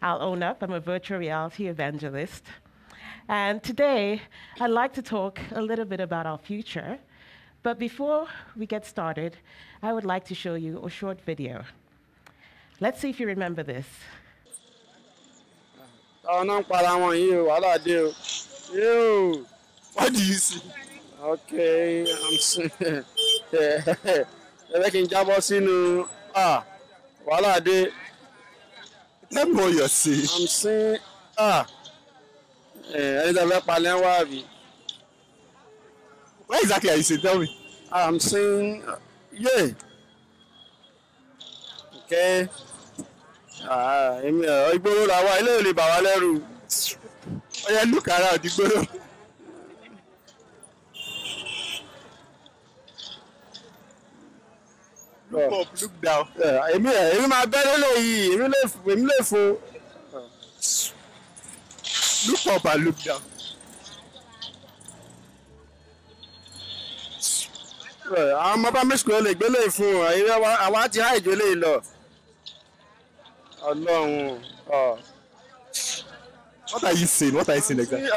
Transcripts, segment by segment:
I'll own up, I'm a virtual reality evangelist. And today, I'd like to talk a little bit about our future. But before we get started, I would like to show you a short video. Let's see if you remember this. Oh, no, what do you see? Okay, I'm seeing. Making Jabosinu. What I did. Tell me what you're saying. I'm seeing. What exactly are you saying? Tell me. I'm seeing. Yeah. Okay. Igboro la wa ile ole ba wa leru. Oh yeah, look around. Igboro. Look up, look down. Èmi máa bẹ́ lélẹ́yìí, èmi lè fò. Look up and look down. Àwọn ọmọ bá mẹ́sìkò lè gbé lè fún àwa ti há ìjọ lè lọ. Ọlọ́run. What are you saying? What are you saying exactly?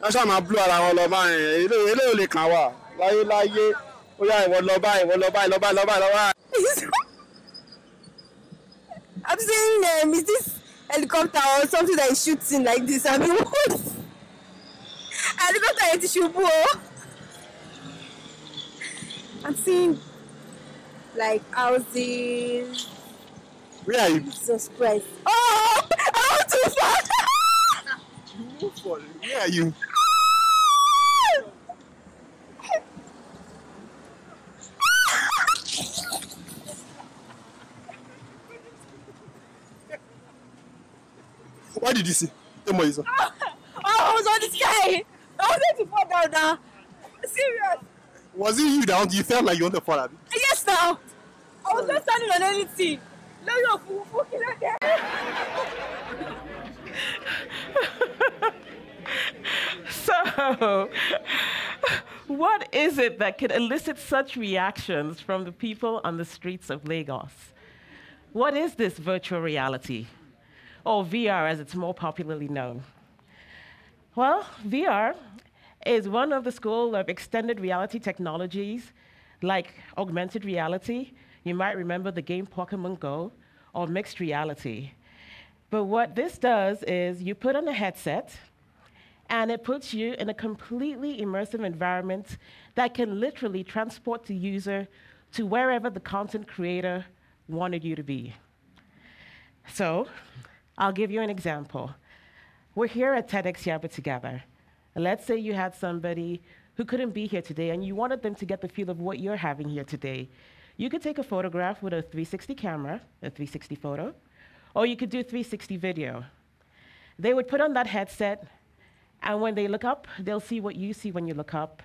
Wọ́n ṣáà máa blú ara wọn lọ báyìí. Ilé ò lè kàn wá. Láyé. Ó yá ìwọ lọ báyìí, ìwọ lọ báyìí. I'm saying, is this helicopter or something that is shooting like this? I mean, what? Helicopter is shubu. I'm seeing like houses. Where are you? Jesus Christ! Oh, I want to fall. You won't fall. Where are you? What did you see? Tell me, Oh, I was on the sky. I was going to fall down now. Serious. was it you that you felt like you wanted to fall? Abi? Yes, now. I was not standing on anything. No, you're fucking So, what is it that could elicit such reactions from the people on the streets of Lagos? What is this virtual reality? Or VR, as it's more popularly known. Well, VR is one of the school of extended reality technologies like augmented reality. You might remember the game Pokemon Go, or mixed reality. But what this does is you put on a headset, and it puts you in a completely immersive environment that can literally transport the user to wherever the content creator wanted you to be. So, I'll give you an example. We're here at TEDxYaba together. Let's say you had somebody who couldn't be here today and you wanted them to get the feel of what you're having here today. You could take a photograph with a 360 camera, a 360 photo, or you could do 360 video. They would put on that headset, and when they look up, they'll see what you see when you look up,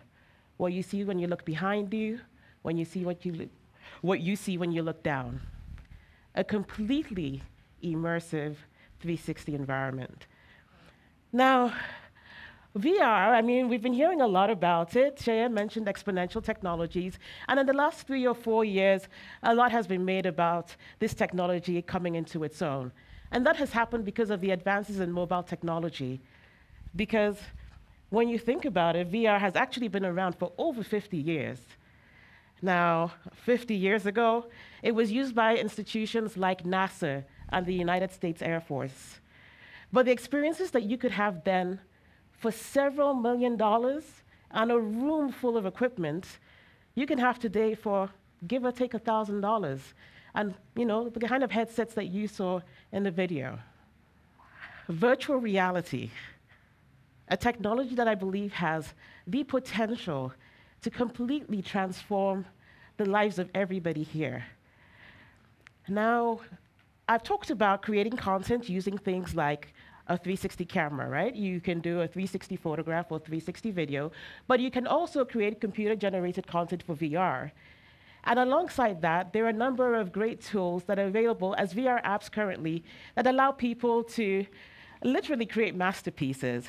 what you see when you look behind you, when you see what you see when you look down. A completely immersive 360 environment. Now, VR, I mean, we've been hearing a lot about it. Shaya mentioned exponential technologies, and in the last 3 or 4 years, a lot has been made about this technology coming into its own. And that has happened because of the advances in mobile technology. Because when you think about it, VR has actually been around for over 50 years. Now, 50 years ago, it was used by institutions like NASA and the United States Air Force. But the experiences that you could have then for several $1 million and a room full of equipment, you can have today for give or take $1,000. And the kind of headsets that you saw in the video. Virtual reality, a technology that I believe has the potential to completely transform the lives of everybody here. Now, I've talked about creating content using things like a 360 camera, right? You can do a 360 photograph or 360 video, but you can also create computer-generated content for VR. And alongside that, there are a number of great tools that are available as VR apps currently that allow people to literally create masterpieces.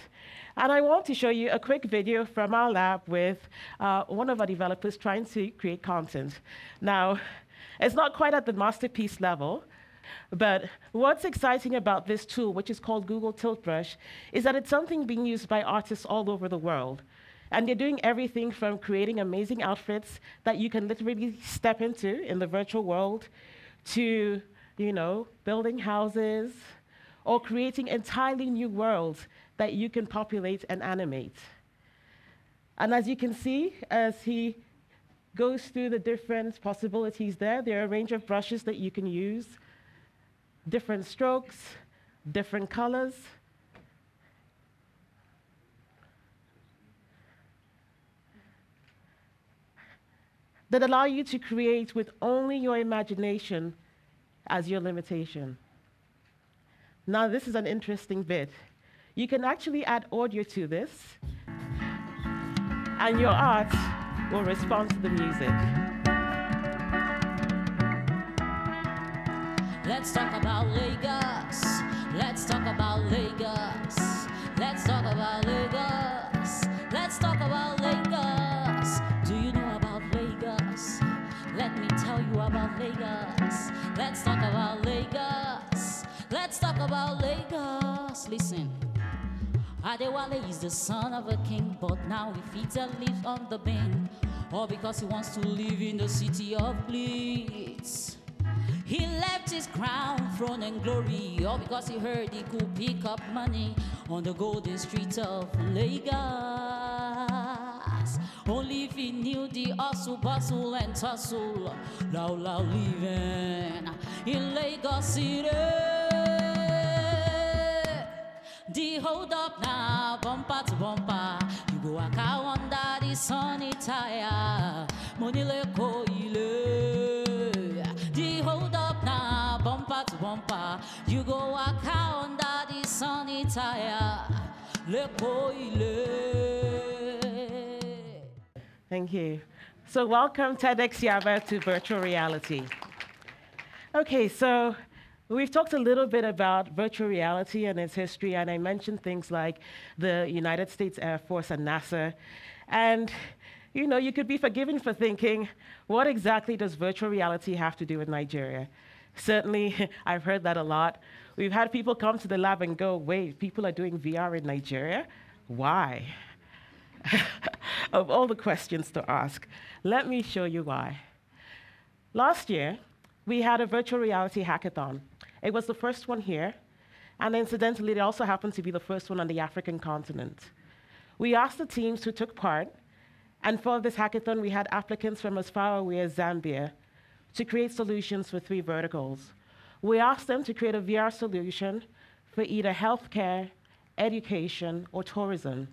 And I want to show you a quick video from our lab with one of our developers trying to create content. Now, it's not quite at the masterpiece level, But what's exciting about this tool, which is called Google Tilt Brush, is that it's something being used by artists all over the world. And they're doing everything from creating amazing outfits that you can literally step into in the virtual world to, building houses or creating entirely new worlds that you can populate and animate. And as you can see, as he goes through the different possibilities there are a range of brushes that you can use, different strokes, different colors. That allow you to create with only your imagination as your limitation. Now, this is an interesting bit. You can actually add audio to this, and your art will respond to the music. Let's talk about Lagos. Let's talk about Lagos. Let's talk about Lagos. Let's talk about Lagos. Do you know about Lagos? Let me tell you about Lagos. Let's talk about Lagos. Let's talk about Lagos. Listen. Adewale is the son of a king, but now Ifita lives on the bin. All because he wants to live in the city of bliss. He left his crown, throne, and glory, all because he heard he could pick up money on the golden streets of Lagos. Only if he knew the hustle, bustle, and tussle, loud living in Lagos City. The hold up now, bumper to bumper. You go waka under the sunny tire. Money leko ile. The hold up now, bumper to bumper. You go waka under the sunny tire. Leko ile. Thank you. So welcome TEDxYaba to virtual reality. Okay, so we've talked a little bit about virtual reality and its history, and I mentioned things like the United States Air Force and NASA. And, you could be forgiven for thinking, what exactly does virtual reality have to do with Nigeria? Certainly, I've heard that a lot. We've had people come to the lab and go, wait, people are doing VR in Nigeria? Why? Of all the questions to ask, let me show you why. Last year, we had a virtual reality hackathon. It was the first one here, and incidentally, it also happened to be the first one on the African continent. We asked the teams who took part, and for this hackathon, we had applicants from as far away as Zambia to create solutions for 3 verticals. We asked them to create a VR solution for either healthcare, education, or tourism.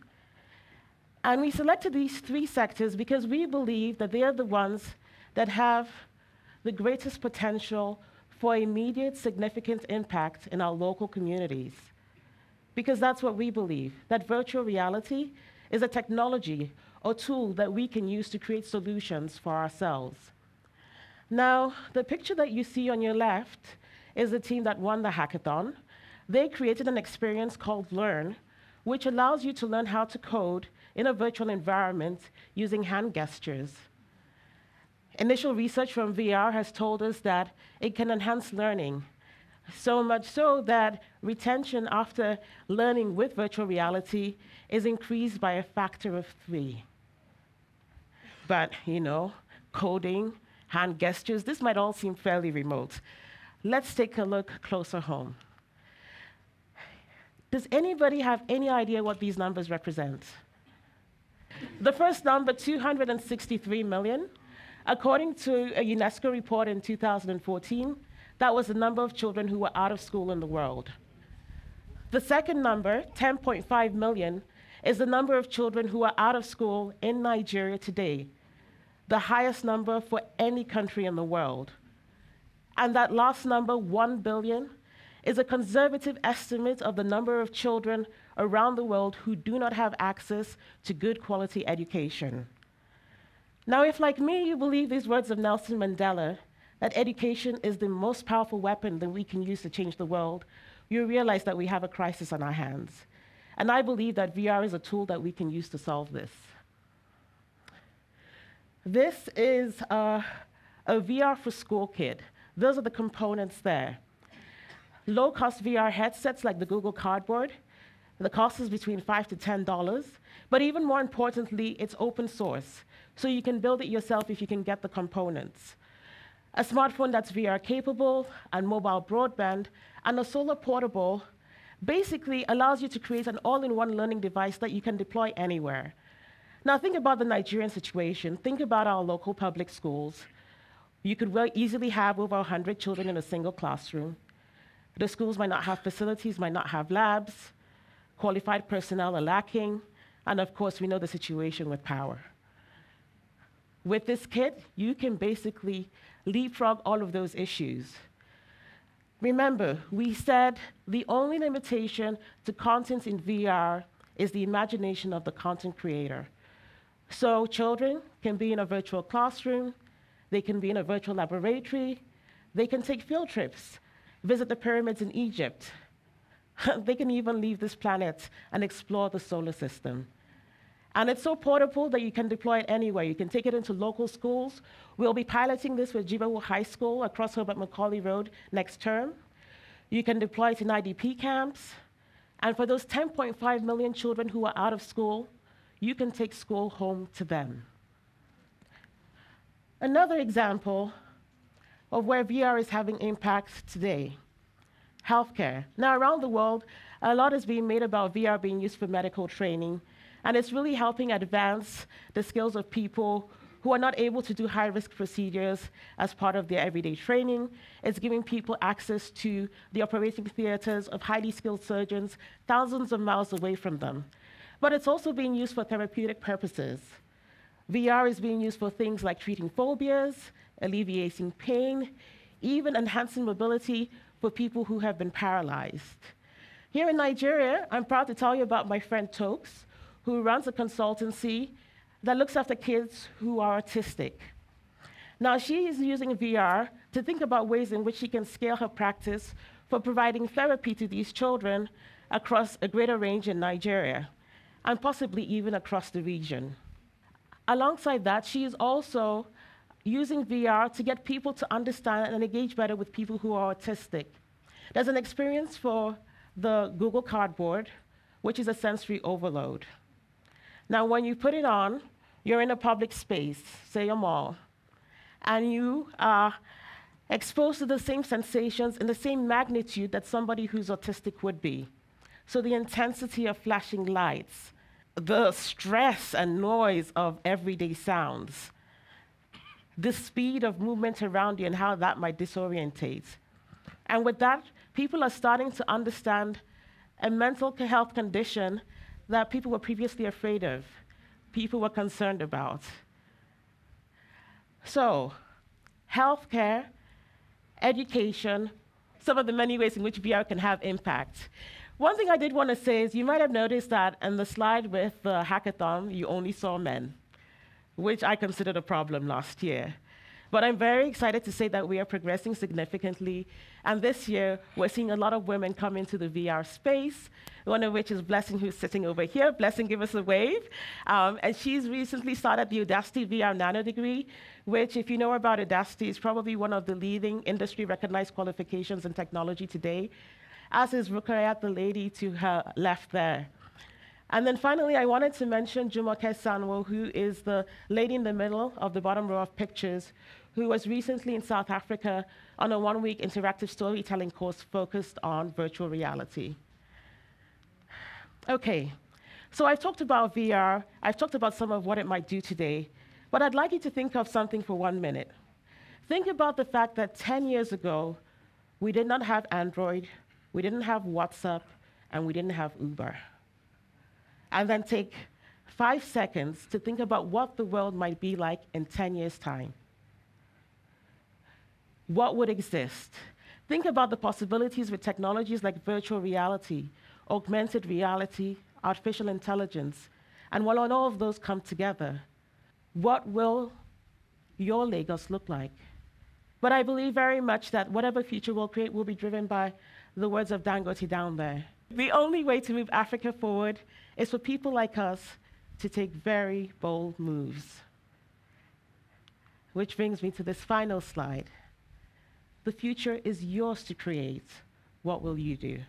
And we selected these 3 sectors because we believe that they are the ones that have the greatest potential for immediate significant impact in our local communities. Because that's what we believe, that virtual reality is a technology or tool that we can use to create solutions for ourselves. Now, the picture that you see on your left is the team that won the hackathon. They created an experience called Learn, which allows you to learn how to code in a virtual environment using hand gestures. Initial research from VR has told us that it can enhance learning, so much so that retention after learning with virtual reality is increased by a factor of 3. But, coding, hand gestures, this might all seem fairly remote. Let's take a look closer home. Does anybody have any idea what these numbers represent? The first number, 263 million, according to a UNESCO report in 2014, that was the number of children who were out of school in the world. The second number, 10.5 million, is the number of children who are out of school in Nigeria today, the highest number for any country in the world. And that last number, 1 billion, is a conservative estimate of the number of children around the world who do not have access to good quality education. Now, if like me, you believe these words of Nelson Mandela, that education is the most powerful weapon that we can use to change the world, you realize that we have a crisis on our hands. And I believe that VR is a tool that we can use to solve this. This is a VR for School kit. Those are the components there. Low-cost VR headsets like the Google Cardboard, the cost is between $5 to $10, but even more importantly, it's open source, so you can build it yourself if you can get the components. A smartphone that's VR capable, and mobile broadband, and a solar portable basically allows you to create an all-in-one learning device that you can deploy anywhere. Now think about the Nigerian situation. Think about our local public schools. You could well easily have over 100 children in a single classroom. The schools might not have facilities, might not have labs, qualified personnel are lacking, and of course, we know the situation with power. With this kit, you can basically leapfrog all of those issues. Remember, we said the only limitation to content in VR is the imagination of the content creator. So children can be in a virtual classroom, they can be in a virtual laboratory, they can take field trips, visit the pyramids in Egypt. They can even leave this planet and explore the solar system. And it's so portable that you can deploy it anywhere. You can take it into local schools. We'll be piloting this with Jibawu High School across Herbert Macaulay Road next term. You can deploy it in IDP camps. And for those 10.5 million children who are out of school, you can take school home to them. Another example of where VR is having impact today, healthcare. Now, around the world, a lot is being made about VR being used for medical training, and it's really helping advance the skills of people who are not able to do high-risk procedures as part of their everyday training. It's giving people access to the operating theaters of highly skilled surgeons thousands of miles away from them. But it's also being used for therapeutic purposes. VR is being used for things like treating phobias, alleviating pain, even enhancing mobility for people who have been paralyzed. Here in Nigeria, I'm proud to tell you about my friend Tokes, who runs a consultancy that looks after kids who are autistic. Now, she is using VR to think about ways in which she can scale her practice for providing therapy to these children across a greater range in Nigeria, and possibly even across the region. Alongside that, she is also using VR to get people to understand and engage better with people who are autistic. There's an experience for the Google Cardboard, which is a sensory overload. Now, when you put it on, you're in a public space, say a mall, and you are exposed to the same sensations in the same magnitude that somebody who's autistic would be. So the intensity of flashing lights, the stress and noise of everyday sounds, the speed of movement around you and how that might disorientate. And with that, people are starting to understand a mental health condition that people were previously afraid of, people were concerned about. So, healthcare, education, some of the many ways in which VR can have impact. One thing I did want to say is you might have noticed that in the slide with the hackathon, you only saw men, which I considered a problem last year. But I'm very excited to say that we are progressing significantly. And this year, we're seeing a lot of women come into the VR space, one of which is Blessing, who's sitting over here. Blessing, give us a wave. And she's recently started the Audacity VR Nano degree, which, if you know about Audacity, is probably one of the leading industry-recognized qualifications in technology today, as is Rukayat, the lady to her left there. And then finally, I wanted to mention Jumoke Sanwo, who is the lady in the middle of the bottom row of pictures, who was recently in South Africa on a one-week interactive storytelling course focused on virtual reality. Okay, so I've talked about VR, I've talked about some of what it might do today, but I'd like you to think of something for 1 minute. Think about the fact that 10 years ago, we did not have Android, we didn't have WhatsApp, and we didn't have Uber. And then take 5 seconds to think about what the world might be like in 10 years' time. What would exist? Think about the possibilities with technologies like virtual reality, augmented reality, artificial intelligence, and when all of those come together, what will your Lagos look like? But I believe very much that whatever future we'll create will be driven by the words of Dangote down there. The only way to move Africa forward is for people like us to take very bold moves. Which brings me to this final slide. The future is yours to create what will you do?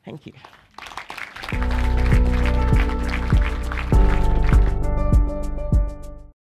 Thank you.